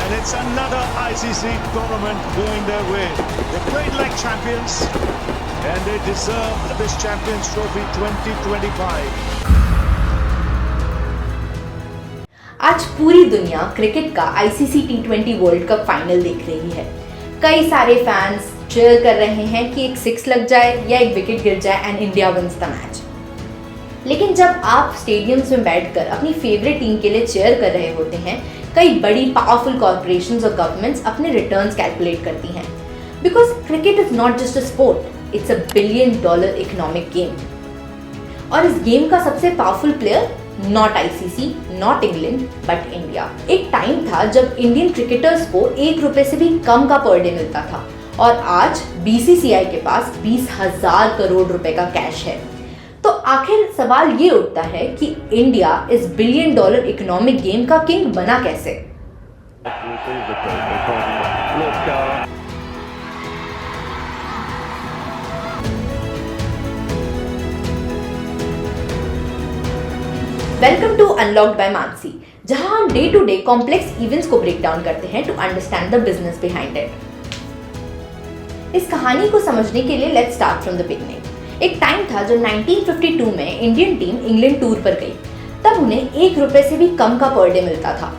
And it's another ICC tournament going their way. They played like champions and they deserve this Champions Trophy 2025. आज पूरी दुनिया cricket का ICC T20 world cup final देख रही है। कई सारे फैंस चीयर कर रहे हैं कि एक सिक्स लग जाए या एक विकेट गिर जाए and India wins the match. लेकिन जब आप स्टेडियम्स में बैठकर अपनी फेवरेट टीम के लिए चीयर कर रहे होते हैं, कई बड़ी पावरफुल कॉर्पोरेशंस और गवर्नमेंट्स अपने रिटर्न्स कैलकुलेट करती हैं। Because cricket is not just a sport, it's a $1 billion economic game. और इस गेम का सबसे powerful player not ICC, not England but India. एक टाइम था जब इंडियन क्रिकेटर्स को ₹1 से भी कम का पर डे मिलता था और आज BCCI के पास 20,000 करोड़ रुपए का कैश है। तो आखिर सवाल ये उठता है कि इंडिया इस $1 बिलियन इकोनॉमिक गेम का किंग बना कैसे? Welcome to unlocked by Mansi, जहां हम day to day complex events को ब्रेक डाउन करते हैं to understand the business behind it. इस कहानी को समझने के लिए let's start from the beginning. एक टाइम था जब 1952 में इंडियन टीम इंग्लैंड टूर पर गई। तब उन्हें ₹1 से भी कम का पर डे मिलता था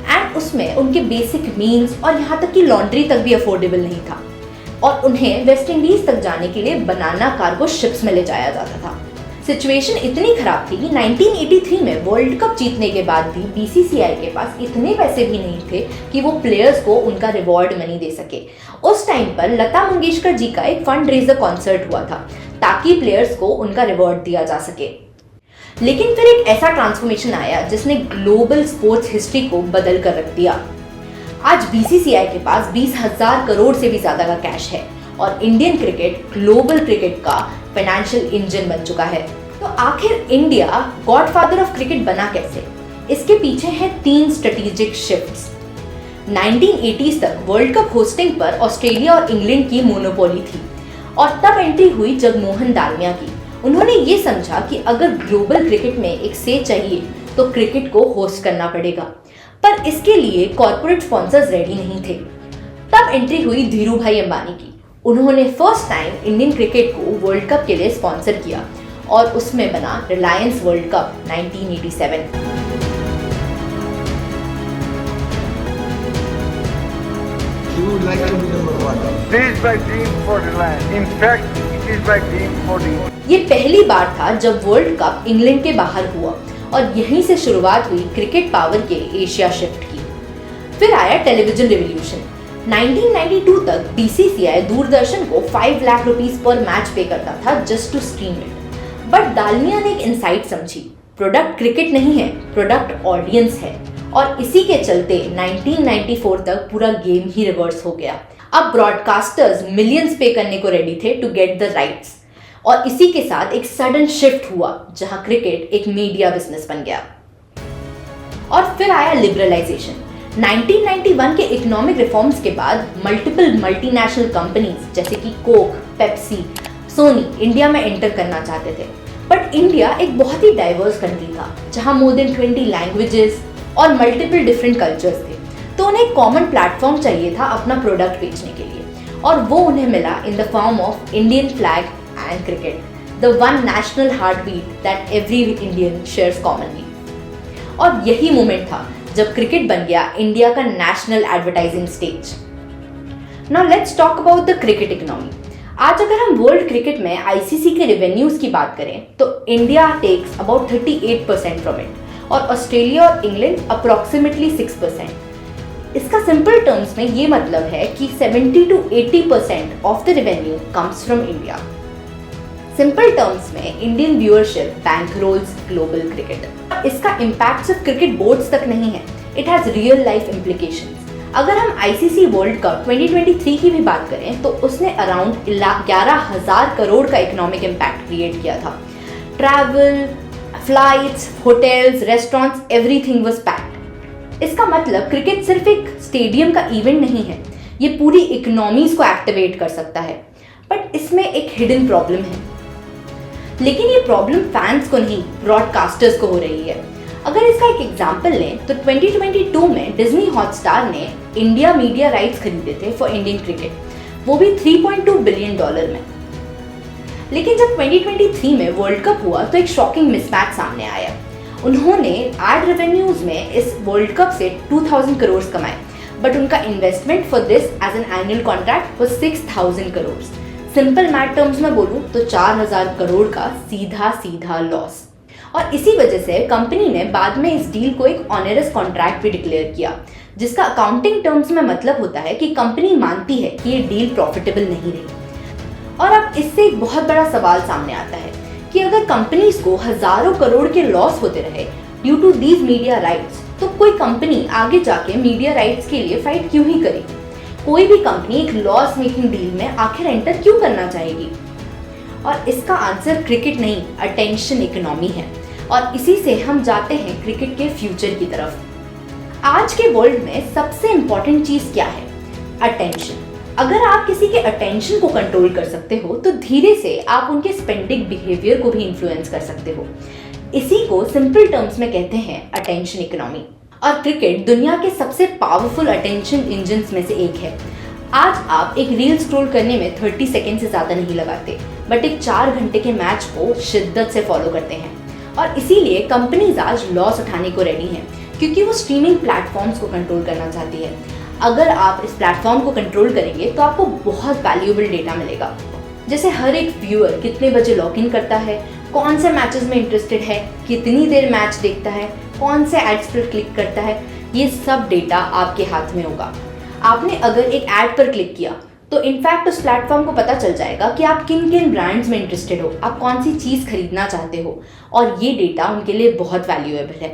एंड उसमें उनके बेसिक मील्स और यहाँ तक कि लॉन्ड्री तक भी अफोर्डेबल नहीं था और उन्हें वेस्ट इंडीज तक जाने के लिए बनाना कार्गो शिप्स में ले जाया जाता था। सिचुएशन इतनी खराब थी कि 1983 में वर्ल्ड कप जीतने के बाद भी BCCI के पास इतने पैसे भी नहीं थे कि वो प्लेयर्स को उनका रिवॉर्ड मनी दे सके। उस टाइम पर लता मंगेशकर जी का एक फंड रेजर कॉन्सर्ट हुआ था ताकि प्लेयर्स को उनका रिवॉर्ड दिया जा सके। लेकिन फिर एक ऐसा ट्रांसफॉर्मेशन आया जिसने ग्लोबल स्पोर्ट्स हिस्ट्री को बदल कर रख दिया। आज BCCI के पास 20,000 करोड़ से भी ज्यादा का कैश है और इंडियन क्रिकेट ग्लोबल क्रिकेट का फाइनेंशियल इंजन बन चुका है। तो आखिर इंडिया गॉडफादर ऑफ क्रिकेट बना कैसे? इसके पीछे हैं 3 स्ट्रेटेजिक शिफ्ट्स। 1980s तक वर्ल्ड कप होस्टिंग पर ऑस्ट्रेलिया और इंग्लैंड की मोनोपोली थी और तब एंट्री हुई जगमोहन दालमिया की। उन्होंने ये समझा कि अगर ग्लोबल क्रिकेट में एक से चाहिए तो क्रिकेट को होस्ट करना पड़ेगा, पर इसके लिए कॉर्पोरेट स्पॉन्सर्स रेडी नहीं थे। तब एंट्री हुई धीरू भाई अंबानी की। उन्होंने फर्स्ट टाइम इंडियन क्रिकेट को वर्ल्ड कप के लिए स्पॉन्सर किया और उसमें बना Reliance world cup 1987। You would like to be number 1. This is my dream for Reliance. In fact, it is my dream for the world. ये पहली बार था जब वर्ल्ड कप इंग्लैंड के बाहर हुआ और यहीं से शुरुआत हुई क्रिकेट पावर के एशिया शिफ्ट की। फिर आया टेलीविजन रिवॉल्यूशन। 1992 तक BCCI दूरदर्शन को ₹5 लाख पर मैच पे करता था just to stream it. But Dalmiya ने एक इनसाइट समझी, प्रोडक्ट क्रिकेट नहीं है, प्रोडक्ट ऑडियंस है। और इसी के चलते 1994 तक पूरा गेम ही रिवर्स हो गया। अब ब्रॉडकास्टर्स मिलियंस पे करने को रेडी थे टू गेट द राइट्स और इसी के साथ एक सडन शिफ्ट हुआ जहां क्रिकेट एक मीडिया बिजनेस बन गया। और फिर आया लिबरलाइजेशन। 1991 के इकोनॉमिक रिफॉर्म्स के बाद मल्टीपल मल्टीनेशनल कंपनीज जैसे कि कोक, पेप्सी, सोनी इंडिया में एंटर करना चाहते थे। बट इंडिया एक बहुत ही डाइवर्स कंट्री था जहां मोर देन 20 लैंग्वेजेस और मल्टीपल डिफरेंट कल्चर्स थे। तो उन्हें एक कॉमन प्लेटफॉर्म चाहिए था अपना प्रोडक्ट बेचने के लिए और वो उन्हें मिला in the form of Indian flag and cricket, the one national heartbeat that every Indian shares commonly. और यही मोमेंट था जब क्रिकेट बन गया इंडिया का national advertising stage. Now let's talk about the cricket economy. आज अगर हम वर्ल्ड क्रिकेट में ICC के रेवेन्यूज की बात करें तो India takes about 38% from it और ऑस्ट्रेलिया और इंग्लैंड अप्रोक्सीमेटली 6%। इसका सिंपल टर्म्स में ये मतलब है कि 70 to 80% of the revenue comes from India. Simple terms में Indian viewership bankrolls global cricket. इसका इम्पैक्ट सिर्फ क्रिकेट बोर्ड्स तक नहीं है, it has real life implications. अगर हम ICC वर्ल्ड कप 2023 की भी बात करें तो उसने अराउंड 11,000 करोड़ का इकोनॉमिक इम्पैक्ट क्रिएट किया था। Travel, flights, hotels, restaurants, everything was packed. इसका मतलब क्रिकेट सिर्फ एक स्टेडियम का इवेंट नहीं है, ये पूरी इकोनॉमीज को एक्टिवेट कर सकता है। बट इसमें एक हिडन प्रॉब्लम है, लेकिन ये प्रॉब्लम फैंस को नहीं ब्रॉडकास्टर्स को हो रही है। अगर इसका एक एग्जाम्पल लें तो 2022 में डिज्नी हॉटस्टार ने इंडिया मीडिया राइट्स खरीदे थे फॉर इंडियन क्रिकेट, वो भी $3.2 बिलियन में। लेकिन जब 2023 में वर्ल्ड कप हुआ तो एक शॉकिंग मिसमैच सामने आया। उन्होंने एड रेवेन्यूज में इस वर्ल्ड कप से 2000 करोड़ कमाए, बट उनका investment for this as an annual contract was 6000 crore. Simple math terms में बोलूं तो 4000 करोड़ का सीधा सीधा लॉस। और इसी वजह से कंपनी ने बाद में इस डील को एक ऑनरस कॉन्ट्रैक्ट भी डिक्लेयर किया, जिसका अकाउंटिंग टर्म्स में मतलब होता है कि कंपनी मानती है कि ये डील प्रॉफिटेबल नहीं रही। और अब इससे एक बहुत बड़ा सवाल सामने आता है कि अगर कंपनीज को हजारों करोड़ के लॉस होते रहे due to these media rights, तो कोई कंपनी आगे जाके मीडिया राइट्स के लिए फाइट क्यों ही करेगी? कोई भी कंपनी एक लॉस मेकिंग डील में आखिर एंटर क्यों करना चाहेगी? और इसका आंसर क्रिकेट नहीं, अटेंशन इकोनॉमी है। और इसी से हम जाते हैं क्रिकेट के फ्यूचर की तरफ। आज के वर्ल्ड में सबसे इंपॉर्टेंट चीज क्या है? अटेंशन। अगर आप किसी के अटेंशन को कंट्रोल कर सकते हो तो धीरे से आप उनके स्पेंडिंग बिहेवियर को भी इन्फ्लुएंस कर सकते हो। इसी को सिंपल टर्म्स में कहते हैं अटेंशन इकोनॉमी। और क्रिकेट दुनिया के सबसे पावरफुल अटेंशन इंजन्स में से एक है। आज आप एक रील स्क्रॉल करने में 30 सेकेंड से ज़्यादा नहीं लगाते, बट एक 4 घंटे के मैच को शिद्दत से फॉलो करते हैं। और इसीलिए कंपनीज आज लॉस उठाने को रेडी हैं, क्योंकि वो स्ट्रीमिंग प्लेटफॉर्म्स को कंट्रोल करना चाहती है। अगर आप इस प्लेटफॉर्म को कंट्रोल करेंगे तो आपको बहुत वैल्यूएबल डेटा मिलेगा, जैसे हर एक व्यूअर कितने बजे लॉग इन करता है, कौन से मैचेस में इंटरेस्टेड है, कितनी देर मैच देखता है, कौन से एड्स पर क्लिक करता है, ये सब डेटा आपके हाथ में होगा। आपने अगर एक ऐड पर क्लिक किया तो इनफैक्ट उस प्लेटफॉर्म को पता चल जाएगा कि आप किन किन ब्रांड्स में इंटरेस्टेड हो, आप कौन सी चीज़ खरीदना चाहते हो, और ये डेटा उनके लिए बहुत वैल्यूएबल है।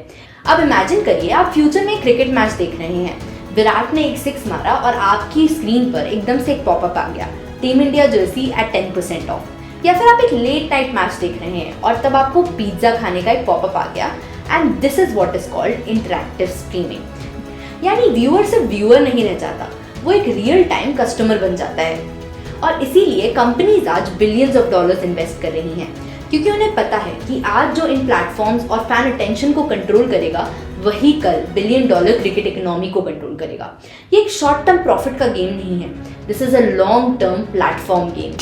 अब इमेजिन करिए आप फ्यूचर में क्रिकेट मैच देख रहे हैं, विराट ने एक 6 मारा और आपकी स्क्रीन पर एकदम से एक पॉपअप आ गया, team India jersey at 10% off. या फिर आप एक लेट नाइट मैच देख रहे हैं और तब आपको पिज्जा खाने का एक पॉपअप आ गया, and this is what is called interactive streaming. यानी व्यूअर सिर्फ व्यूअर नहीं रह जाता, वो एक रियल टाइम कस्टमर बन जाता है। और इसीलिए कंपनीज आज बिलियंस ऑफ डॉलर्स इन्वेस्ट कर रही हैं, क्योंकि उन्हें पता है कि आज जो इन प्लेटफॉर्म्स और फैन अटेंशन को कंट्रोल करेगा वही कल $1 बिलियन क्रिकेट इकोनॉमी को कंट्रोल करेगा। ये एक शॉर्ट टर्म प्रॉफिट का गेम नहीं है, this is a long term platform game.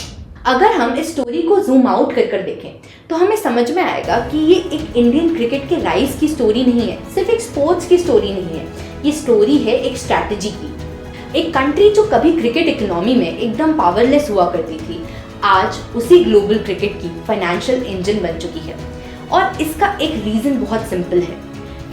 अगर हम इस स्टोरी को जूम आउट कर देखें तो हमें समझ में आएगा कि ये एक इंडियन क्रिकेट के राइज की स्टोरी नहीं है, सिर्फ एक स्पोर्ट्स की स्टोरी नहीं है, ये स्टोरी है एक स्ट्रैटेजी की। एक कंट्री जो कभी क्रिकेट इकोनॉमी में एकदम पावरलेस हुआ करती थी, आज उसी ग्लोबल क्रिकेट की फाइनेंशियल इंजन बन चुकी है। और इसका एक रीजन बहुत सिंपल है,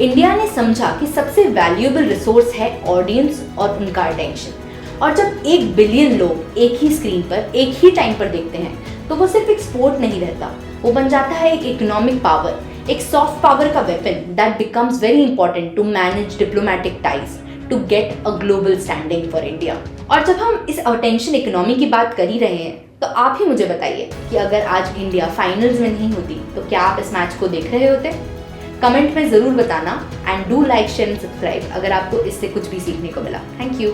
इंडिया ने समझा कि सबसे वैल्यूएबल रिसोर्स है ऑडियंस और उनका अटेंशन। और जब 1 बिलियन लोग एक ही स्क्रीन पर एक ही टाइम पर देखते हैं तो वो सिर्फ एक स्पोर्ट नहीं रहता, वो बन जाता है एक इकोनॉमिक पावर, एक सॉफ्ट पावर का weapon that becomes very important to manage diplomatic ties to get a global standing for India. और जब हम इस अटेंशन इकोनॉमी की बात कर ही रहे हैं तो आप ही मुझे बताइए कि अगर आज इंडिया फाइनल्स में नहीं होती तो क्या आप इस मैच को देख रहे होते? कमेंट में ज़रूर बताना, and do like share and subscribe अगर आपको इससे कुछ भी सीखने को मिला। Thank you.